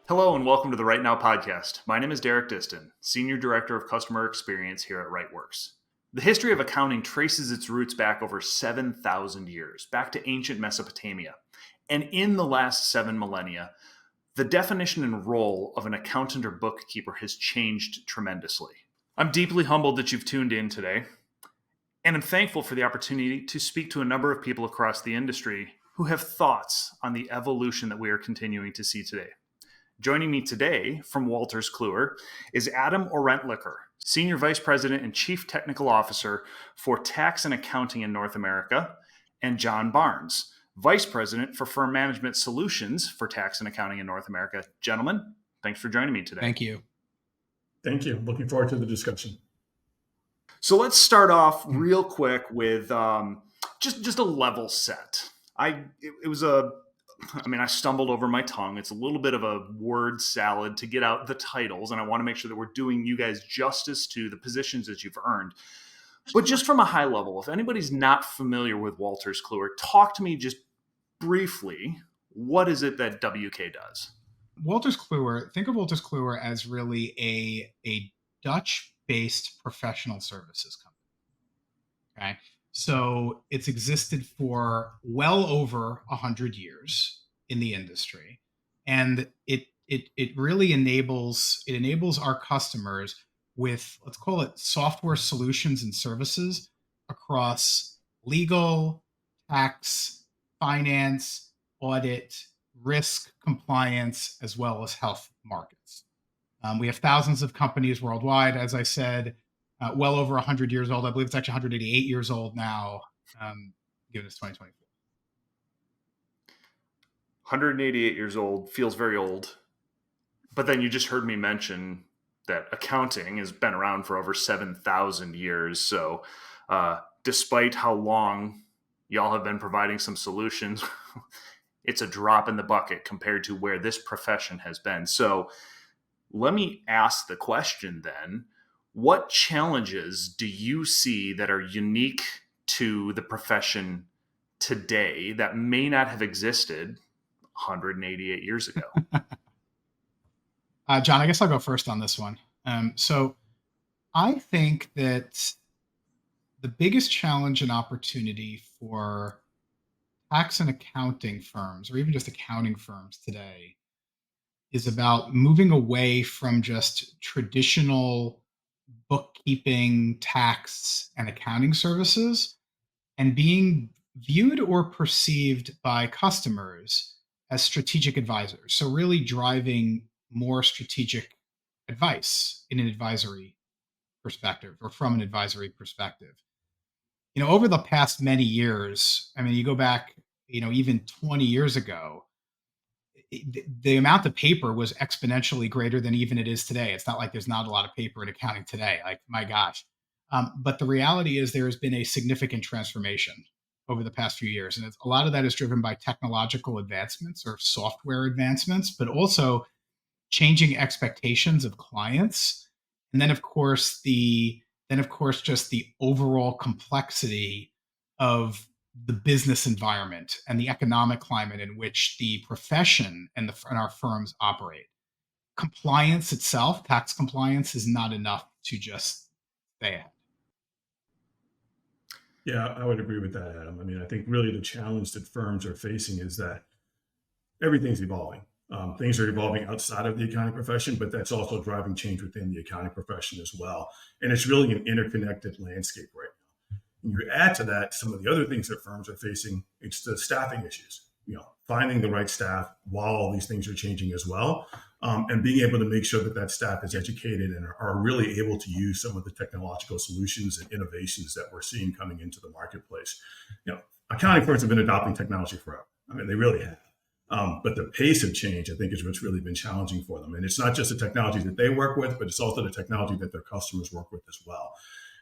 Hello and welcome to the RightNOW podcast. My name is Derek Distin, Senior Director of Customer Experience here at Rightworks. The history of accounting traces its roots back over 7,000 years, back to ancient Mesopotamia. And in the last 7 millennia, the definition and role of an accountant or bookkeeper has changed tremendously. I'm deeply humbled that you've tuned in today, and I'm thankful for the opportunity to speak to a number of people across the industry who have thoughts on the evolution that we are continuing to see today. Joining me today from Wolters Kluwer is Adam Orlowski, Senior Vice President and Chief Technical Officer for Tax and Accounting in North America, and John Barnes, Vice President for Firm Management Solutions for Tax and Accounting in North America. Gentlemen, thanks for joining me today. Thank you. Thank you. Looking forward to the discussion. So let's start off real quick with just a level set. I stumbled over my tongue. It's a little bit of a word salad to get out the titles, and I want to make sure that we're doing you guys justice to the positions that you've earned. But just from a high level, if anybody's not familiar with Wolters Kluwer, talk to me just briefly. What is it that WK does? Wolters Kluwer, think of Wolters Kluwer as really a Dutch-based professional services company. Okay. So it's existed for well over 100 years in the industry, and it really enables our customers with, let's call it, software solutions and services across legal, tax, finance, audit, risk, compliance, as well as health markets. We have thousands of companies worldwide, as I said. Well over 100 years old. I believe it's actually 188 years old now, given it's 2024. 188 years old feels very old. But then you just heard me mention that accounting has been around for over 7,000 years. So despite how long y'all have been providing some solutions, it's a drop in the bucket compared to where this profession has been. So let me ask the question then. What challenges do you see that are unique to the profession today that may not have existed 188 years ago? John, I guess I'll go first on this one. So I think that the biggest challenge and opportunity for tax and accounting firms, or even just accounting firms today, is about moving away from just traditional bookkeeping, tax, and accounting services, and being viewed or perceived by customers as strategic advisors. So really driving more strategic advice in an advisory perspective, or from an advisory perspective. Over the past many years, you go back, even 20 years ago, the amount of paper was exponentially greater than even it is today. It's not like there's not a lot of paper in accounting today. Like, my gosh. But the reality is there has been a significant transformation over the past few years. And a lot of that is driven by technological advancements or software advancements, but also changing expectations of clients. And then, of course, just the overall complexity of the business environment and the economic climate in which the profession and our firms operate. Compliance itself, tax compliance, is not enough to just stay ahead. Yeah, I would agree with that, Adam. I think really the challenge that firms are facing is that everything's evolving. Things are evolving outside of the accounting profession, but that's also driving change within the accounting profession as well. And it's really an interconnected landscape right now. And you add to that some of the other things that firms are facing. It's the staffing issues, finding the right staff while all these things are changing as well, and being able to make sure that staff is educated and are really able to use some of the technological solutions and innovations that we're seeing coming into the marketplace. Accounting firms have been adopting technology forever. They really have. But the pace of change, I think, is what's really been challenging for them. And it's not just the technology that they work with, but it's also the technology that their customers work with as well.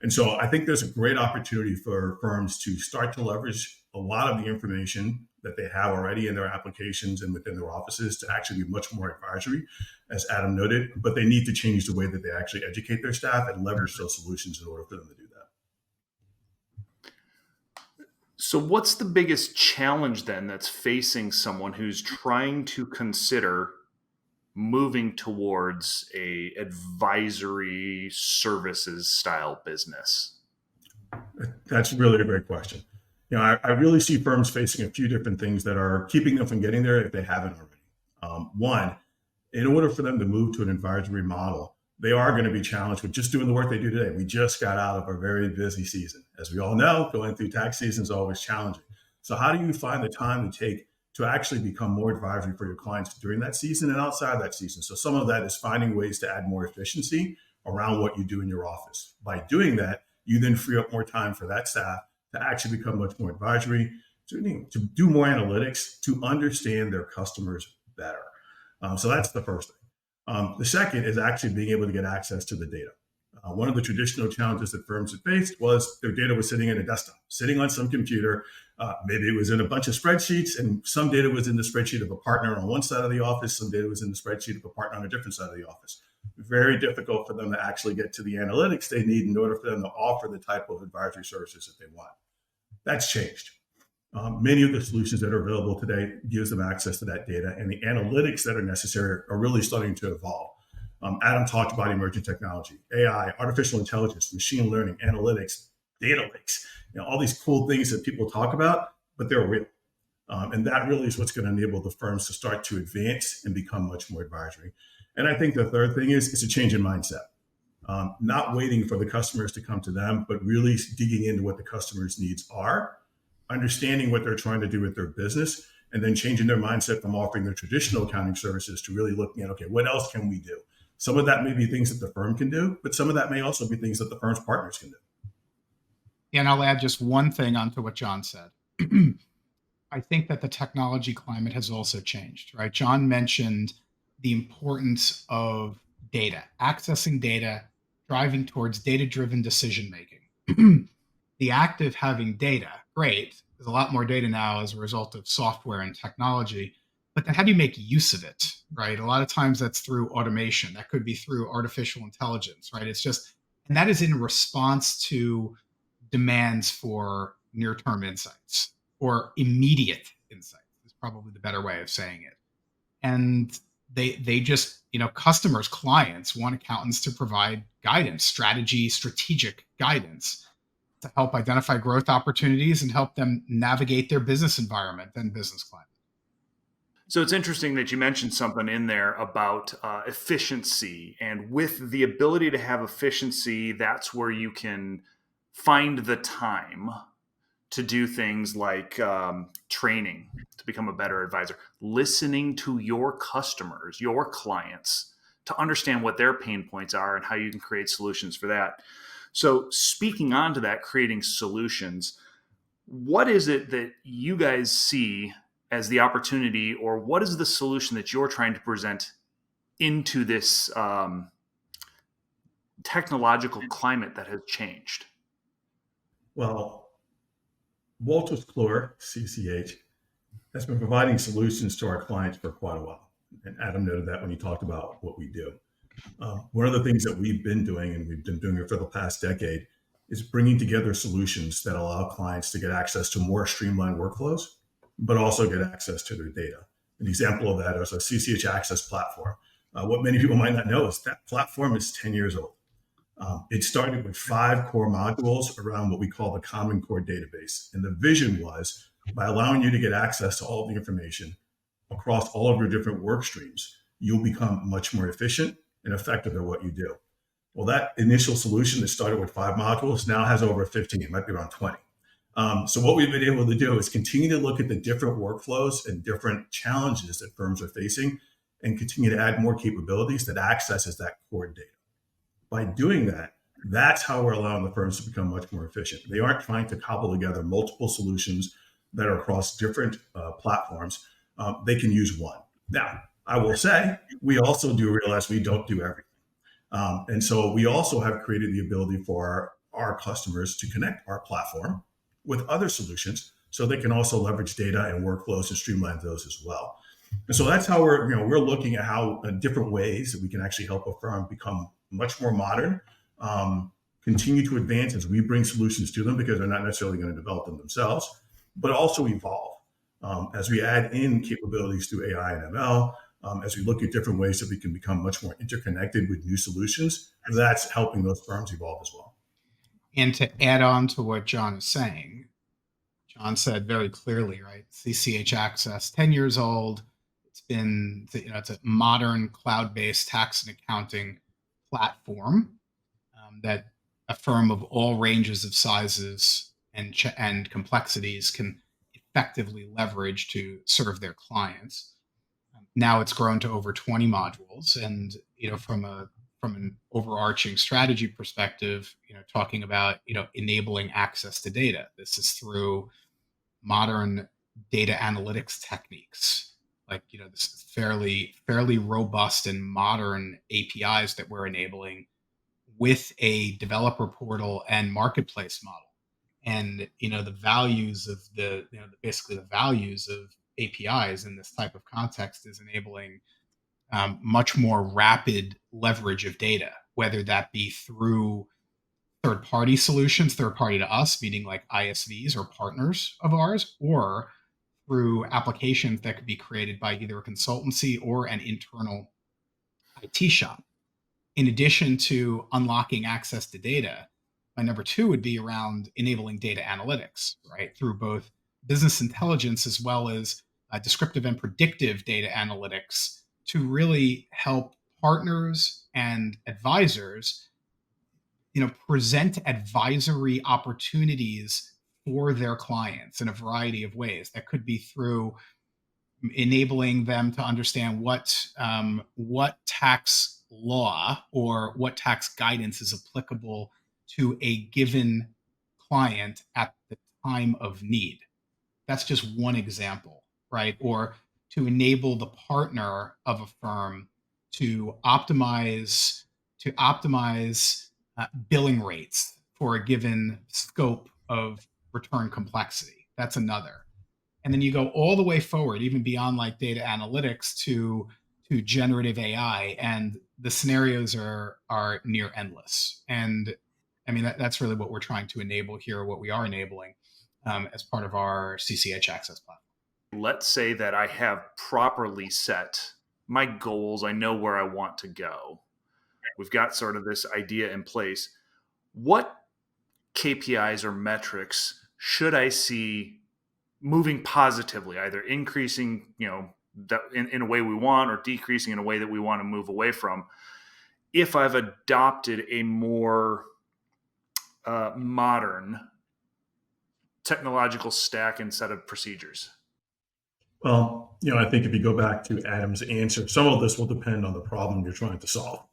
And so I think there's a great opportunity for firms to start to leverage a lot of the information that they have already in their applications and within their offices to actually be much more advisory, as Adam noted. But they need to change the way that they actually educate their staff and leverage those solutions in order for them to do that. So what's the biggest challenge then that's facing someone who's trying to consider moving towards a advisory services style business? That's really a great question. I really see firms facing a few different things that are keeping them from getting there if they haven't already. One, in order for them to move to an advisory model, they are going to be challenged with just doing the work they do today. We just got out of a very busy season. As we all know, going through tax season is always challenging. So how do you find the time to take to actually become more advisory for your clients during that season and outside that season? So some of that is finding ways to add more efficiency around what you do in your office. By doing that, you then free up more time for that staff to actually become much more advisory, to do more analytics, to understand their customers better. So that's the first thing. The second is actually being able to get access to the data. One of the traditional challenges that firms had faced was their data was sitting in a desktop, sitting on some computer. Maybe it was in a bunch of spreadsheets, and some data was in the spreadsheet of a partner on one side of the office, some data was in the spreadsheet of a partner on a different side of the office. Very difficult for them to actually get to the analytics they need in order for them to offer the type of advisory services that they want. That's changed. Many of the solutions that are available today gives them access to that data, and the analytics that are necessary are really starting to evolve. Adam talked about emerging technology, AI, artificial intelligence, machine learning, analytics, data lakes, all these cool things that people talk about, but they're real. And that really is what's going to enable the firms to start to advance and become much more advisory. And I think the third thing is it's a change in mindset. Not waiting for the customers to come to them, but really digging into what the customer's needs are, understanding what they're trying to do with their business, and then changing their mindset from offering their traditional accounting services to really looking at, okay, what else can we do? Some of that may be things that the firm can do, but some of that may also be things that the firm's partners can do. And I'll add just one thing onto what John said. I think that the technology climate has also changed, right? John mentioned the importance of data, accessing data, driving towards data-driven decision-making. The act of having data, great. There's a lot more data now as a result of software and technology, but then how do you make use of it, right? A lot of times that's through automation. That could be through artificial intelligence, right? And that is in response to demands for near-term insights or immediate insights is probably the better way of saying it. And they just, customers, clients want accountants to provide guidance, strategic guidance to help identify growth opportunities and help them navigate their business environment and business climate. So it's interesting that you mentioned something in there about efficiency. And with the ability to have efficiency, that's where you can find the time to do things like training to become a better advisor, listening to your customers, your clients, to understand what their pain points are and how you can create solutions for that. So speaking on to that, creating solutions, what is it that you guys see as the opportunity, or what is the solution that you're trying to present into this technological climate that has changed? Well, Wolters Kluwer, CCH, has been providing solutions to our clients for quite a while. And Adam noted that when he talked about what we do. One of the things that we've been doing, and we've been doing it for the past decade, is bringing together solutions that allow clients to get access to more streamlined workflows, but also get access to their data. An example of that is a CCH Access platform. What many people might not know is that platform is 10 years old. It started with 5 core modules around what we call the Common Core database. And the vision was, by allowing you to get access to all of the information across all of your different work streams, you'll become much more efficient and effective at what you do. Well, that initial solution that started with 5 modules now has over 15, it might be around 20. So what we've been able to do is continue to look at the different workflows and different challenges that firms are facing and continue to add more capabilities that accesses that core data. By doing that, that's how we're allowing the firms to become much more efficient. They aren't trying to cobble together multiple solutions that are across different platforms. They can use one. Now, I will say, we also do realize we don't do everything. And so we also have created the ability for our customers to connect our platform with other solutions so they can also leverage data and workflows and streamline those as well. And so that's how we're looking at how different ways that we can actually help a firm become much more modern, continue to advance as we bring solutions to them, because they're not necessarily going to develop them themselves, but also evolve as we add in capabilities through AI and ML, as we look at different ways that we can become much more interconnected with new solutions, that's helping those firms evolve as well. And to add on to what John is saying, John said very clearly, right? CCH Access, 10 years old. It's a modern cloud-based tax and accounting platform that a firm of all ranges of sizes and complexities can effectively leverage to serve their clients. Now it's grown to over 20 modules, and from an overarching strategy perspective, talking about enabling access to data. This is through modern data analytics techniques, like this fairly robust and modern APIs that we're enabling with a developer portal and marketplace model. And the values of basically the values of APIs in this type of context is enabling much more rapid leverage of data, whether that be through third-party solutions, third-party to us, meaning like ISVs or partners of ours, or through applications that could be created by either a consultancy or an internal IT shop. In addition to unlocking access to data, my number two would be around enabling data analytics, right? Through both business intelligence as well as descriptive and predictive data analytics to really help partners and advisors, present advisory opportunities for their clients in a variety of ways. That could be through enabling them to understand what tax law or what tax guidance is applicable to a given client at the time of need. That's just one example, right? Or to enable the partner of a firm to optimize billing rates for a given scope of return complexity. That's another. And then you go all the way forward, even beyond like data analytics to generative AI, and the scenarios are near endless. And I mean, that's really what we're trying to enable here, what we are enabling as part of our CCH Access platform. Let's say that I have properly set my goals. I know where I want to go. We've got sort of this idea in place. What KPIs or metrics should I see moving positively, either increasing, that in a way we want, or decreasing in a way that we want to move away from, if I've adopted a more modern technological stack and set of procedures? Well, I think if you go back to Adam's answer, some of this will depend on the problem you're trying to solve.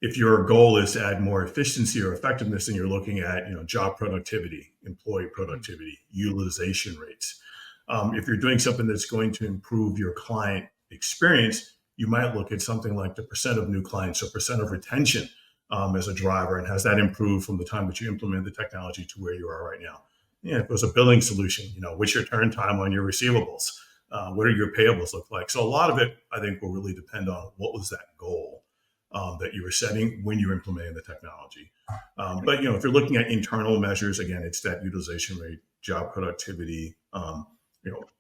If your goal is to add more efficiency or effectiveness, then you're looking at job productivity, employee productivity, utilization rates. If you're doing something that's going to improve your client experience, you might look at something like the percent of new clients or percent of retention as a driver, and has that improved from the time that you implement the technology to where you are right now. If it was a billing solution, what's your turn time on your receivables? What are your payables look like? So a lot of it, I think, will really depend on what was that goal that you were setting when you're implementing the technology. But if you're looking at internal measures, again, it's that utilization rate, job productivity,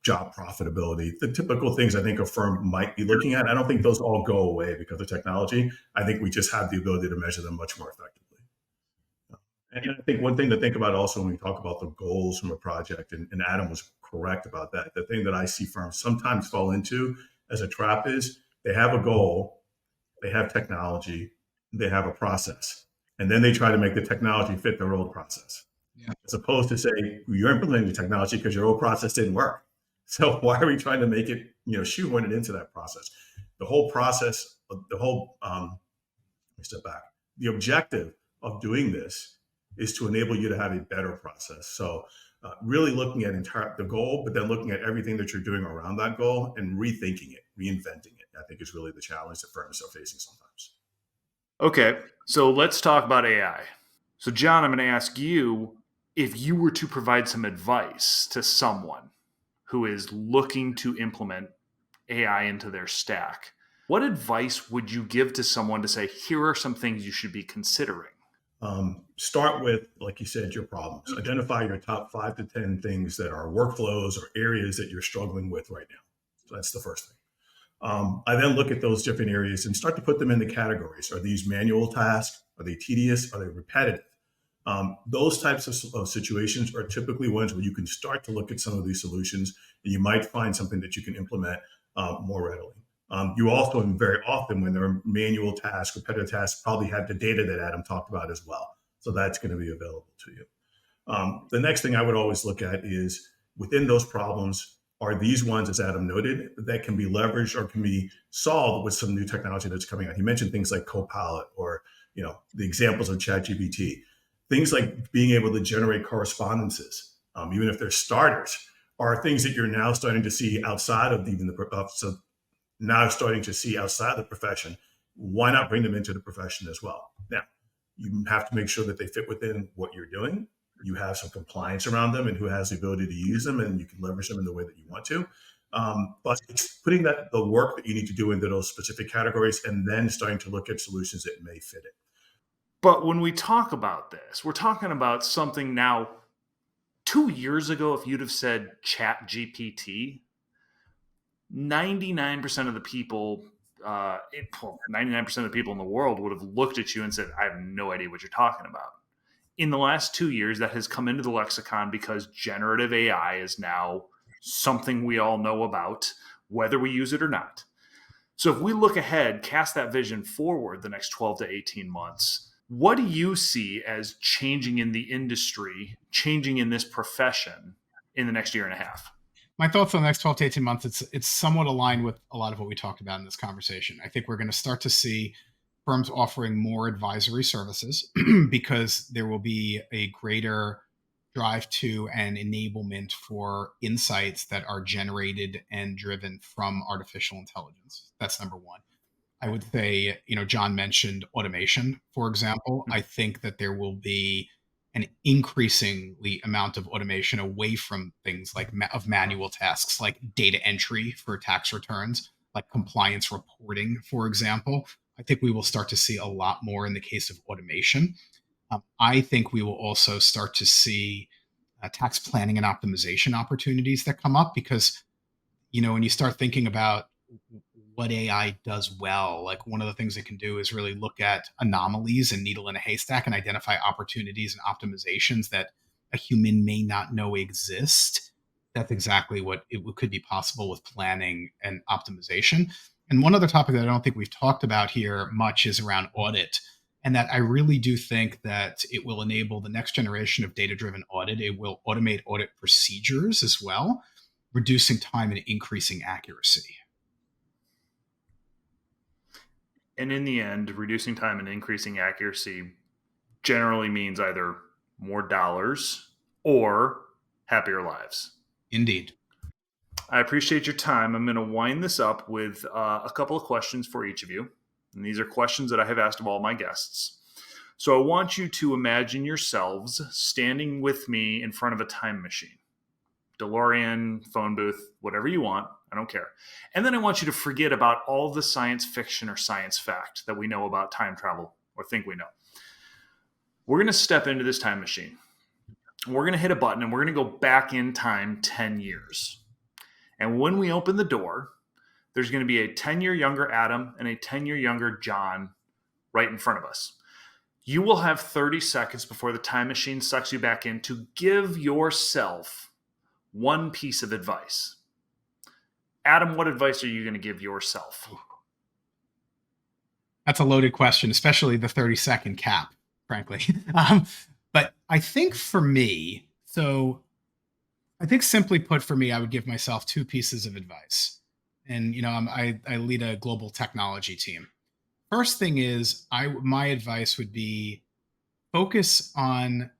job profitability, the typical things I think a firm might be looking at. I don't think those all go away because of technology. I think we just have the ability to measure them much more effectively. And I think one thing to think about also when we talk about the goals from a project, and Adam was correct about that, the thing that I see firms sometimes fall into as a trap is they have a goal, they have technology, they have a process, and then they try to make the technology fit their old process. Yeah. As opposed to say, you're implementing the technology because your old process didn't work. So why are we trying to make it, shoehorn it into that process? The whole process, let me step back. The objective of doing this is to enable you to have a better process. So really looking at the goal, but then looking at everything that you're doing around that goal and rethinking it, reinventing it, I think is really the challenge that firms are facing sometimes. Okay, so let's talk about AI. So John, I'm going to ask you, if you were to provide some advice to someone who is looking to implement AI into their stack, what advice would you give to someone to say, here are some things you should be considering? Start with, like you said, your problems. Identify your top 5 to 10 things that are workflows or areas that you're struggling with right now. So that's the first thing. I then look at those different areas and start to put them into categories. Are these manual tasks? Are they tedious? Are they repetitive? Those types of situations are typically ones where you can start to look at some of these solutions, and you might find something that you can implement more readily. You also, very often, when there are manual tasks, repetitive tasks, probably have the data that Adam talked about as well. So that's going to be available to you. The next thing I would always look at is within those problems, are these ones, as Adam noted, that can be leveraged or can be solved with some new technology that's coming out. He mentioned things like Copilot or the examples of ChatGPT. Things like being able to generate correspondences, even if they're starters, are things that you're now starting to see outside of even outside the profession. Why not bring them into the profession as well? Now, you have to make sure that they fit within what you're doing. You have some compliance around them and who has the ability to use them, and you can leverage them in the way that you want to. But it's putting the work that you need to do into those specific categories and then starting to look at solutions that may fit it. But when we talk about this, we're talking about something now. 2 years ago, if you'd have said Chat GPT, 99% of the people, 99% of the people in the world would have looked at you and said, I have no idea what you're talking about. In the last 2 years, that has come into the lexicon because generative AI is now something we all know about, whether we use it or not. So if we look ahead, cast that vision forward the next 12 to 18 months, what do you see as changing in the industry, changing in this profession in the next year and a half? My thoughts on the next 12 to 18 months, it's somewhat aligned with a lot of what we talked about in this conversation. I think we're going to start to see firms offering more advisory services because there will be a greater drive to and enablement for insights that are generated and driven from artificial intelligence. That's number one. I would say, John mentioned automation, for example. I think that there will be an increasingly amount of automation away from things like of manual tasks, like data entry for tax returns, like compliance reporting, for example. I think we will start to see a lot more in the case of automation. I think we will also start to see tax planning and optimization opportunities that come up because, when you start thinking about what AI does well, like one of the things it can do is really look at anomalies and needle in a haystack and identify opportunities and optimizations that a human may not know exist. That's exactly what could be possible with planning and optimization. And one other topic that I don't think we've talked about here much is around audit. And that I really do think that it will enable the next generation of data-driven audit. It will automate audit procedures as well, reducing time and increasing accuracy. And in the end, reducing time and increasing accuracy generally means either more dollars or happier lives. Indeed. I appreciate your time. I'm going to wind this up with a couple of questions for each of you. And these are questions that I have asked of all my guests. So I want you to imagine yourselves standing with me in front of a time machine. DeLorean, phone booth, whatever you want. I don't care. And then I want you to forget about all the science fiction or science fact that we know about time travel or think we know. We're going to step into this time machine. We're going to hit a button and we're going to go back in time 10 years. And when we open the door, there's going to be a 10-year younger Adam and a 10-year younger John right in front of us. You will have 30 seconds before the time machine sucks you back in to give yourself one piece of advice. Adam, what advice are you going to give yourself? That's a loaded question, especially the 30-second cap, frankly. But I think for me, simply put for me, I would give myself two pieces of advice. And, I lead a global technology team. First thing is, my advice would be focus on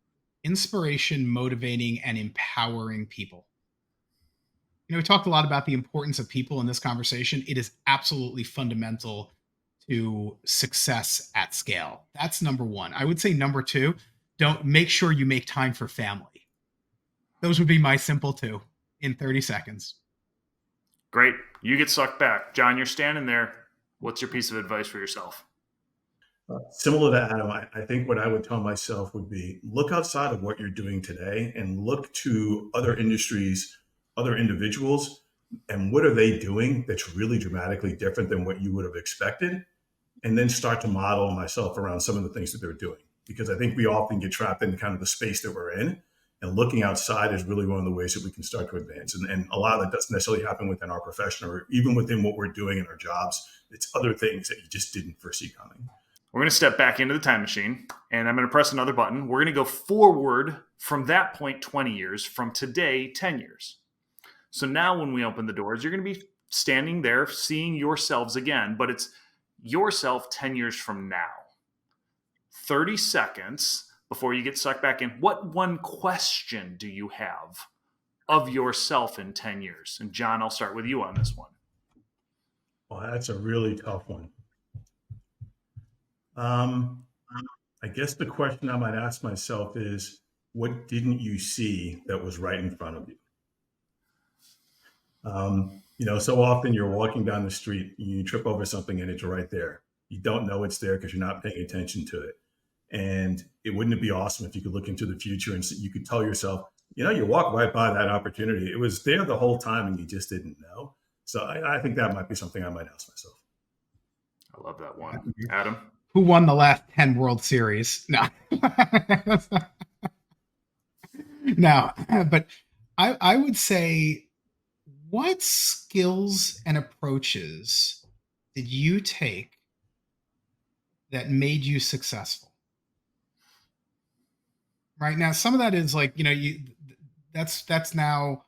inspiration, motivating, and empowering people. We talked a lot about the importance of people in this conversation. It is absolutely fundamental to success at scale. That's number one. I would say number two, make sure you make time for family. Those would be my simple two in 30 seconds. Great. You get sucked back. John, you're standing there. What's your piece of advice for yourself? Similar to Adam, I think what I would tell myself would be look outside of what you're doing today and look to other industries, other individuals and what are they doing that's really dramatically different than what you would have expected? And then start to model myself around some of the things that they're doing. Because I think we often get trapped in kind of the space that we're in. And looking outside is really one of the ways that we can start to advance. And a lot of that doesn't necessarily happen within our profession or even within what we're doing in our jobs. It's other things that you just didn't foresee coming. We're going to step back into the time machine, and I'm going to press another button. We're going to go forward from that point 20 years, from today 10 years. So now when we open the doors, you're going to be standing there seeing yourselves again, but it's yourself 10 years from now. 30 seconds before you get sucked back in. What one question do you have of yourself in 10 years? And John, I'll start with you on this one. Well, that's a really tough one. I guess the question I might ask myself is, what didn't you see that was right in front of you? So often you're walking down the street, you trip over something and it's right there. You don't know it's there because you're not paying attention to it. And wouldn't it be awesome if you could look into the future and you could tell yourself, you walk right by that opportunity. It was there the whole time and you just didn't know. So I think that might be something I might ask myself. I love that one. Adam? Who won the last 10 World Series? No. No, but I would say, what skills and approaches did you take that made you successful? Right now, some of that is like, that's now,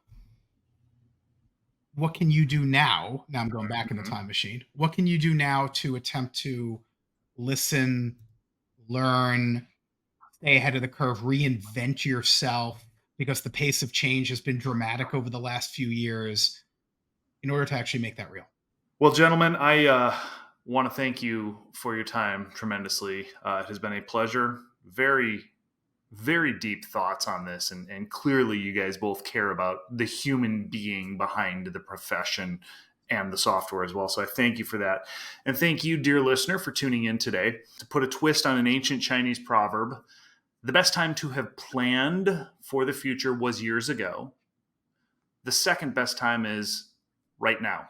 what can you do now? Now I'm going back in the time machine. What can you do now to attempt to listen, learn, stay ahead of the curve, reinvent yourself, because the pace of change has been dramatic over the last few years, in order to actually make that real? Well, gentlemen, I want to thank you for your time tremendously. It has been a pleasure. Very, very deep thoughts on this. And clearly you guys both care about the human being behind the profession and the software as well. So I thank you for that. And thank you, dear listener, for tuning in today. To put a twist on an ancient Chinese proverb, the best time to have planned for the future was years ago. The second best time is right now.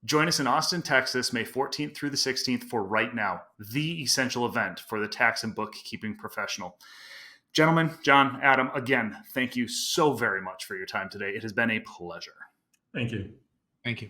Join us in Austin, Texas, May 14th through the 16th for Right Now, the essential event for the tax and bookkeeping professional. Gentlemen, John, Adam, again, thank you so very much for your time today. It has been a pleasure. Thank you. Thank you.